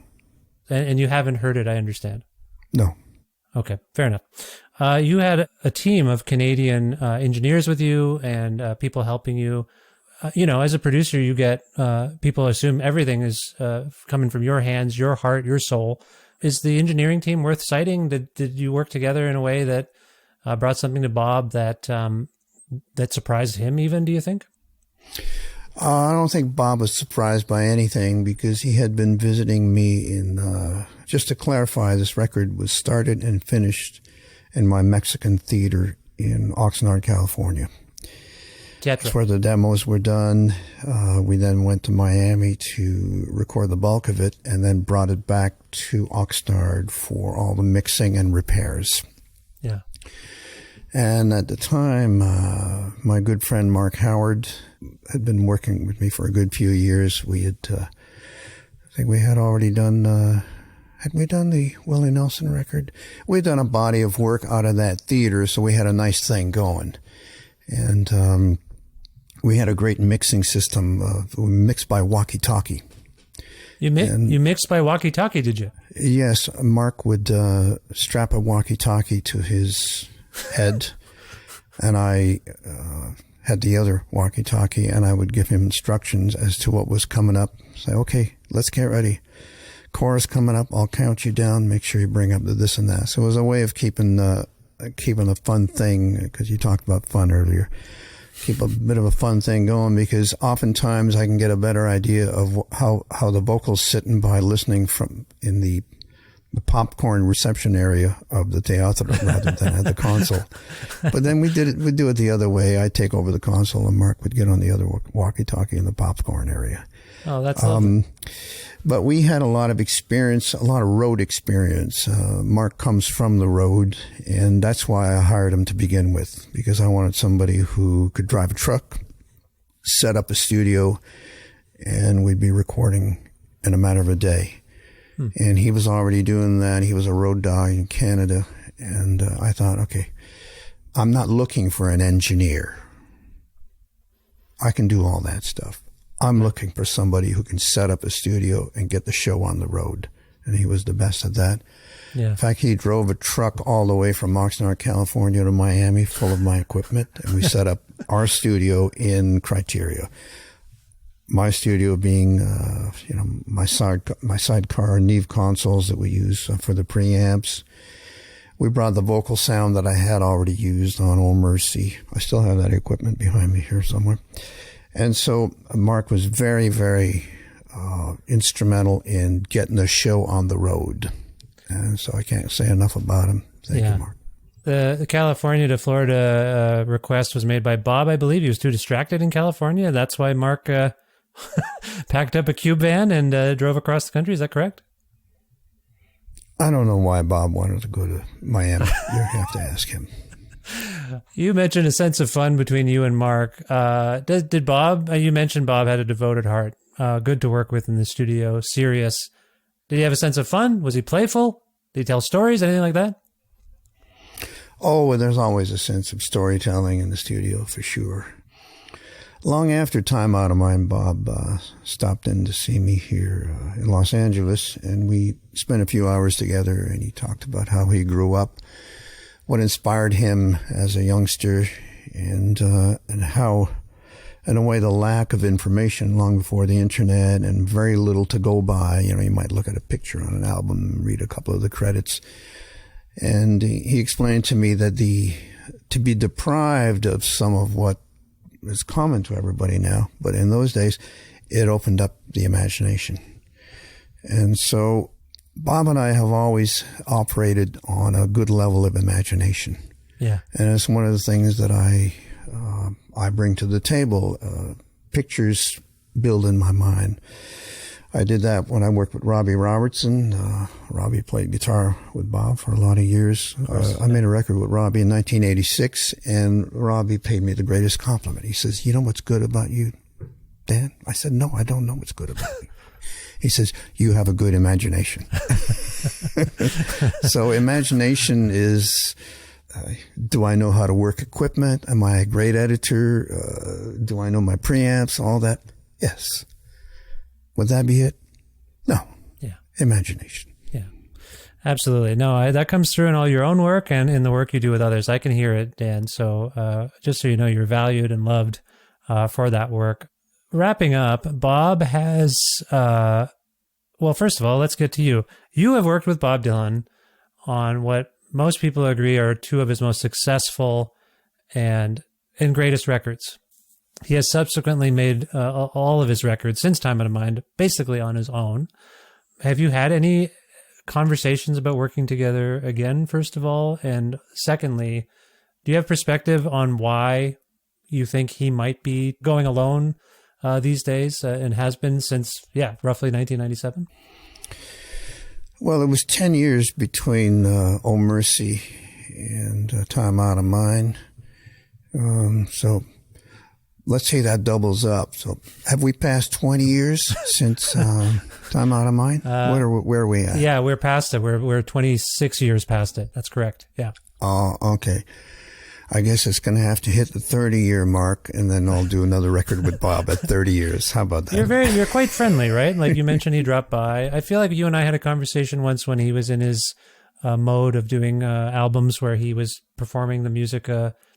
And you haven't heard it, I understand. No. Okay, fair enough. You had a team of Canadian engineers with you and people helping you. As a producer, you get people assume everything is coming from your hands, your heart, your soul. Is the engineering team worth citing? Did you work together in a way that brought something to Bob that surprised him even, do you think? I don't think Bob was surprised by anything because he had been visiting me in, just to clarify, this record was started and finished in my Mexican theater in Oxnard, California. That's where the demos were done. We then went to Miami to record the bulk of it and then brought it back to Oxnard for all the mixing and repairs. Yeah. And at the time, my good friend Mark Howard had been working with me for a good few years. We had, I think we had already done, had we done the Willie Nelson record? We'd done a body of work out of that theater, so we had a nice thing going. And we had a great mixing system. We mixed by walkie-talkie. You mixed by walkie-talkie, did you? Yes. Mark would strap a walkie-talkie to his head, and I had the other walkie-talkie, and I would give him instructions as to what was coming up. Say, okay, let's get ready. Chorus coming up, I'll count you down, make sure you bring up the this and that. So it was a way of keeping a fun thing, because you talked about fun earlier. Keep a bit of a fun thing going, because oftentimes I can get a better idea of how the vocals sitting by listening from in the popcorn reception area of the theater rather than at the console. But then we'd do it the other way. I'd take over the console and Mark would get on the other walkie-talkie in the popcorn area. Oh, that's lovely. But we had a lot of experience, a lot of road experience. Mark comes from the road, and that's why I hired him to begin with, because I wanted somebody who could drive a truck, set up a studio, and we'd be recording in a matter of a day. And he was already doing that. He was a road dog in Canada. And I thought, okay, I'm not looking for an engineer. I can do all that stuff. I'm looking for somebody who can set up a studio and get the show on the road. And he was the best at that. Yeah. In fact, he drove a truck all the way from Oxnard, California to Miami full of my equipment. And we set up our studio in Criteria. My studio being, my sidecar Neve consoles that we use for the preamps. We brought the vocal sound that I had already used on Oh Mercy. I still have that equipment behind me here somewhere. And so Mark was very, very instrumental in getting the show on the road. And so I can't say enough about him. Thank you, Mark. The California to Florida request was made by Bob, I believe. He was too distracted in California. That's why Mark packed up a cube van and drove across the country. Is that correct? I don't know why Bob wanted to go to Miami. You have to ask him. You mentioned a sense of fun between you and Mark. Did Bob, you mentioned Bob had a devoted heart. good to work with in the studio, serious. Did he have a sense of fun? Was he playful? Did he tell stories, anything like that? Oh, well, there's always a sense of storytelling in the studio, for sure. Long after Time Out of Mind, Bob stopped in to see me here in Los Angeles, and we spent a few hours together, and he talked about how he grew up, what inspired him as a youngster, and how, in a way, the lack of information long before the internet and very little to go by. You know, you might look at a picture on an album, read a couple of the credits. And he explained to me that to be deprived of some of what is common to everybody now, but in those days, it opened up the imagination. And so Bob and I have always operated on a good level of imagination. Yeah. And it's one of the things that I bring to the table. Pictures build in my mind. I did that when I worked with Robbie Robertson. Robbie played guitar with Bob for a lot of years. I made a record with Robbie in 1986, and Robbie paid me the greatest compliment. He says, "You know what's good about you, Dan?" I said, "No, I don't know what's good about you." He says, "You have a good imagination." So imagination is, do I know how to work equipment? Am I a great editor? Do I know my preamps? All that? Yes. Would that be it? No. Yeah. Imagination. Yeah. Absolutely. No, that comes through in all your own work and in the work you do with others. I can hear it, Dan. So just so you know, you're valued and loved for that work. Wrapping up, Bob has, well, first of all, let's get to you. You have worked with Bob Dylan on what most people agree are two of his most successful and greatest records. He has subsequently made all of his records since Time Out of Mind basically on his own. Have you had any conversations about working together again, first of all? And secondly, do you have perspective on why you think he might be going alone these days and has been since, roughly 1997? Well, it was 10 years between Oh Mercy and Time Out of Mind. So let's say that doubles up. So have we passed 20 years since Time Out of Mind? Where are we at? Yeah, we're past it. We're 26 years past it. That's correct. Yeah. Oh, okay. I guess it's going to have to hit the 30-year mark, and then I'll do another record with Bob at 30 years. How about that? You're quite friendly, right? Like you mentioned, he dropped by. I feel like you and I had a conversation once when he was in his mode of doing albums where he was performing the music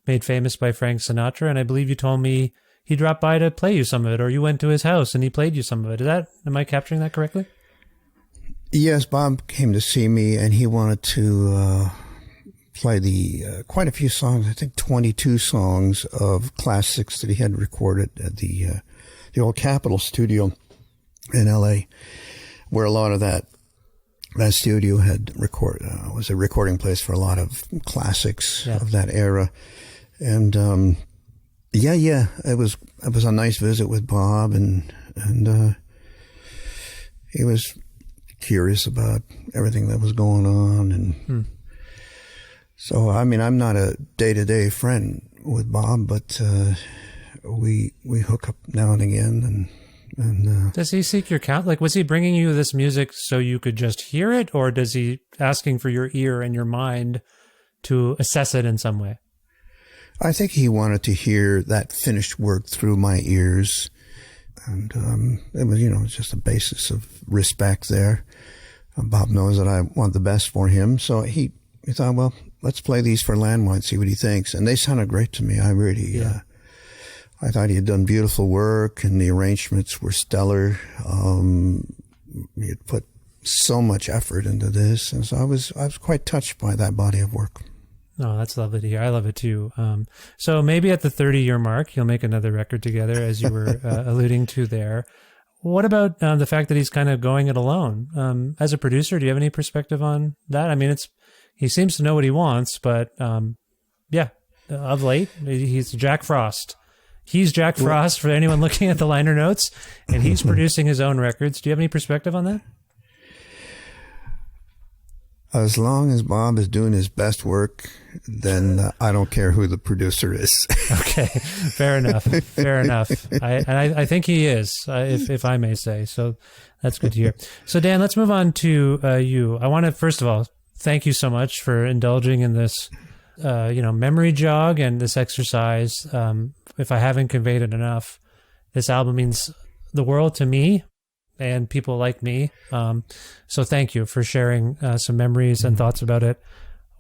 made famous by Frank Sinatra, and I believe you told me he dropped by to play you some of it, or you went to his house and he played you some of it. Am I capturing that correctly? Yes, Bob came to see me, and he wanted to play quite a few songs. I think 22 songs of classics that he had recorded at the old Capitol studio in L.A., where a lot of that studio had was a recording place for a lot of classics of that era. And it was a nice visit with Bob, and he was curious about everything that was going on, and so I mean, I'm not a day-to-day friend with Bob, but we hook up now and again, and does he seek your count? Like, was he bringing you this music so you could just hear it, or does he asking for your ear and your mind to assess it in some way? I think he wanted to hear that finished work through my ears, and it was, it's just a basis of respect there. Bob knows that I want the best for him, so he thought, well, let's play these for Lanois and see what he thinks. And they sounded great to me. I really, I thought he had done beautiful work, and the arrangements were stellar. He had put so much effort into this, and so I was quite touched by that body of work. Oh, that's lovely to hear. I love it too. So maybe at the 30-year mark, you'll make another record together, as you were alluding to there. What about the fact that he's kind of going it alone? As a producer, do you have any perspective on that? I mean, he seems to know what he wants, but of late, he's Jack Frost. He's Jack Frost for anyone looking at the liner notes, and he's producing his own records. Do you have any perspective on that? As long as Bob is doing his best work, then I don't care who the producer is. Okay, fair enough. Fair enough. I think he is, if I may say. So that's good to hear. So Dan, let's move on to you. I want to first of all thank you so much for indulging in this, memory jog and this exercise. If I haven't conveyed it enough, this album means the world to me and people like me. So thank you for sharing some memories and thoughts about it.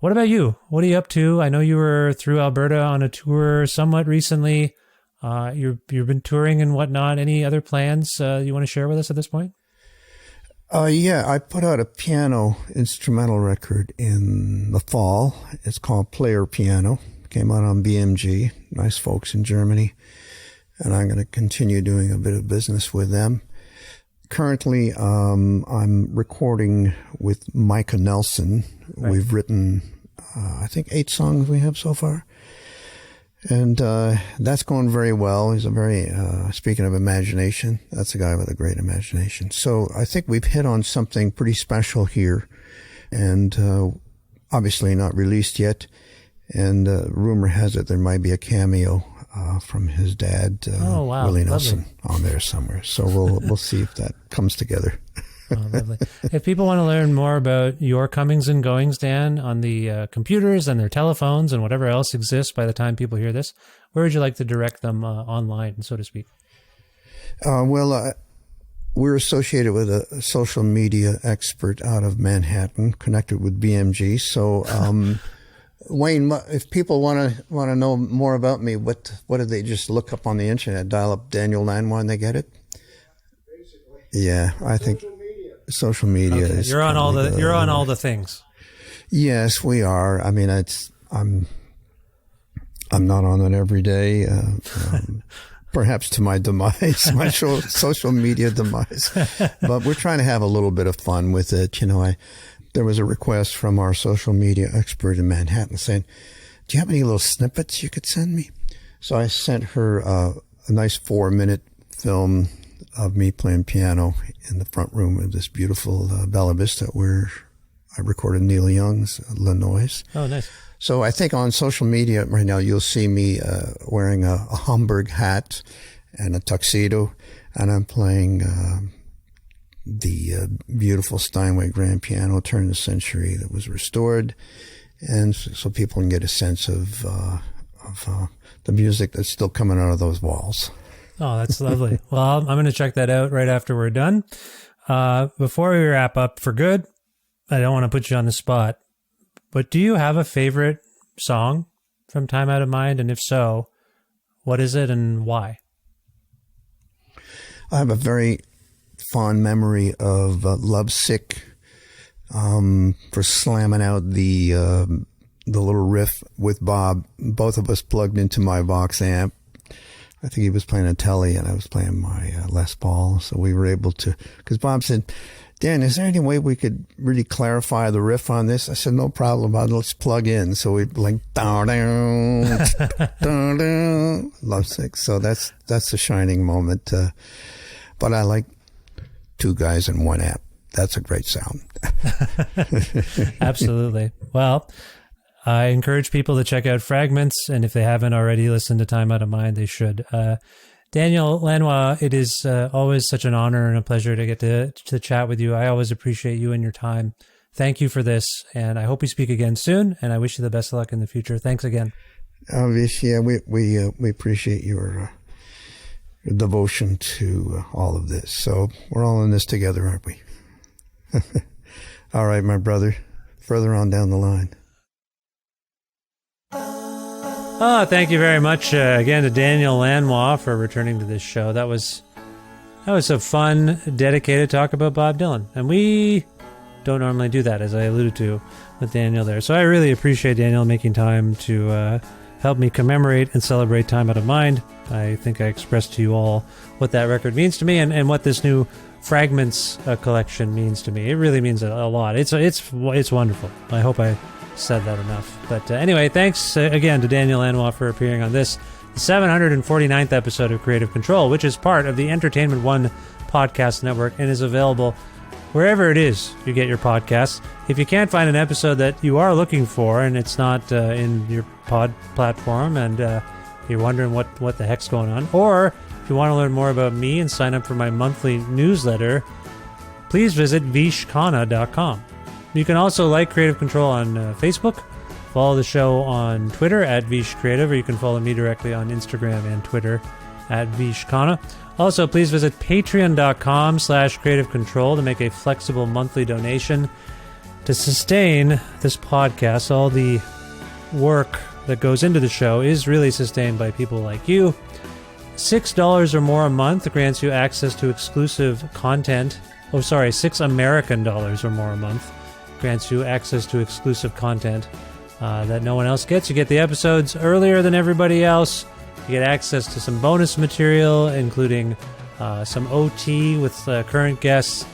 What about you? What are you up to? I know you were through Alberta on a tour somewhat recently. You've been touring and whatnot. Any other plans you want to share with us at this point? Yeah, I put out a piano instrumental record in the fall. It's called Player Piano. Came out on BMG. Nice folks in Germany. And I'm going to continue doing a bit of business with them. Currently, I'm recording with Micah Nelson. Right. We've written, I think 8 songs we have so far. And that's going very well. He's a very, speaking of imagination, that's a guy with a great imagination. So I think we've hit on something pretty special here. And obviously not released yet. And rumor has it there might be a cameo from his dad, Willie Nelson, on there somewhere. So we'll see if that comes together. Oh, lovely. If people want to learn more about your comings and goings, Dan, on the computers and their telephones and whatever else exists by the time people hear this, where would you like to direct them online, so to speak? We're associated with a social media expert out of Manhattan, connected with BMG. So, Wayne, if people want to know more about me, what do they just look up on the internet? Dial up Daniel Lanois and they get it? Basically. Yeah, I think social media okay. is. You're on all the things. Yes, we are. I mean, I'm not on it every day. Perhaps to my demise, my social media demise. But we're trying to have a little bit of fun with it. There was a request from our social media expert in Manhattan saying, do you have any little snippets you could send me? So I sent her a nice 4-minute film of me playing piano in the front room of this beautiful Bella Vista where I recorded Neil Young's Lanois. Oh, nice. So I think on social media right now, you'll see me wearing a Homburg hat and a tuxedo, and I'm playing the beautiful Steinway grand piano, turn of the century, that was restored, and so people can get a sense of the music that's still coming out of those walls. Oh, that's lovely. Well, I'm going to check that out right after we're done. Before we wrap up for good, I don't want to put you on the spot, but do you have a favorite song from Time Out of Mind? And if so, what is it and why? I have a very fond memory of Lovesick for slamming out the little riff with Bob. Both of us plugged into my Vox amp. I think he was playing a Telly and I was playing my Les Paul. So we were able to, because Bob said, Dan, is there any way we could really clarify the riff on this? I said, no problem. Let's plug in. So we like, down, down, down, Lovesick. So that's a shining moment. But I like 2 guys and 1 amp. That's a great sound. Absolutely. Well, I encourage people to check out Fragments, and if they haven't already listened to Time Out of Mind, they should. Daniel Lanois, it is always such an honor and a pleasure to get to chat with you. I always appreciate you and your time. Thank you for this, and I hope we speak again soon, and I wish you the best of luck in the future. Thanks again. Yeah, we appreciate your devotion to all of this. So we're all in this together, aren't we? All right, my brother, further on down the line. Thank you very much again to Daniel Lanois for returning to this show. That was a fun, dedicated talk about Bob Dylan. And we don't normally do that, as I alluded to with Daniel there. So I really appreciate Daniel making time to help me commemorate and celebrate Time Out of Mind. I think I expressed to you all what that record means to me and what this new Fragments collection means to me. It really means a lot. It's wonderful. I hope I said that enough. But anyway, thanks again to Daniel Lanois for appearing on this, the 749th episode of Creative Control, which is part of the Entertainment One podcast network and is available wherever it is you get your podcasts. If you can't find an episode that you are looking for and it's not in your pod platform and you're wondering what the heck's going on, or if you want to learn more about me and sign up for my monthly newsletter, please visit vishkhanna.com. You can also like Creative Control on Facebook, follow the show on Twitter at vishcreative, or you can follow me directly on Instagram and Twitter at vishkhanna. Also, please visit patreon.com/creative control to make a flexible monthly donation to sustain this podcast. All the work that goes into the show is really sustained by people like you. $6 or more a month grants you access to exclusive content. Oh, sorry, $6 American dollars or more a month grants you access to exclusive content that no one else gets. You get the episodes earlier than everybody else. You get access to some bonus material, including some OT with current guests,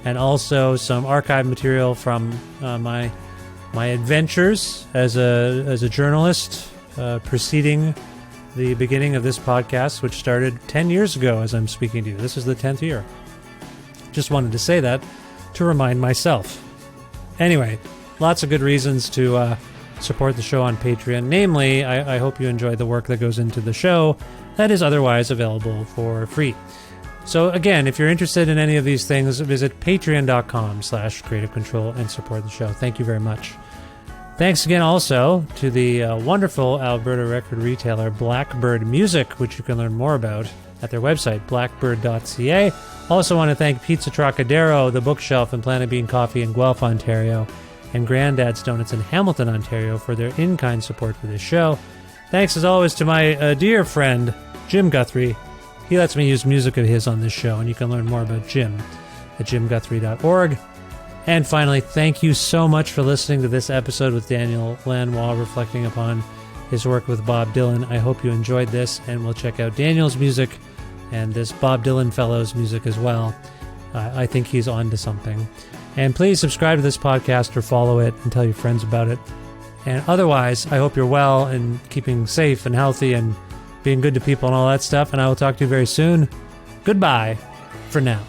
and also some archive material from my adventures as a journalist preceding the beginning of this podcast, which started 10 years ago as I'm speaking to you. This is the 10th year. Just wanted to say that to remind myself. Anyway, lots of good reasons to support the show on Patreon. Namely, I hope you enjoy the work that goes into the show that is otherwise available for free. So again, if you're interested in any of these things, visit patreon.com/creative control and support the show. Thank you very much. Thanks again also to the wonderful Alberta record retailer Blackbird Music, which you can learn more about at their website, blackbird.ca. Also want to thank Pizza Trocadero, The Bookshelf, and Planet Bean Coffee in Guelph, Ontario, and Grandad's Donuts in Hamilton, Ontario, for their in-kind support for this show. Thanks as always to my dear friend, Jim Guthrie. He lets me use music of his on this show, and you can learn more about Jim at jimguthrie.org. And finally, thank you so much for listening to this episode with Daniel Lanois, reflecting upon his work with Bob Dylan. I hope you enjoyed this, and we'll check out Daniel's music and this Bob Dylan fellow's music as well. I think he's on to something. And please subscribe to this podcast or follow it and tell your friends about it. And otherwise, I hope you're well and keeping safe and healthy and being good to people and all that stuff. And I will talk to you very soon. Goodbye for now.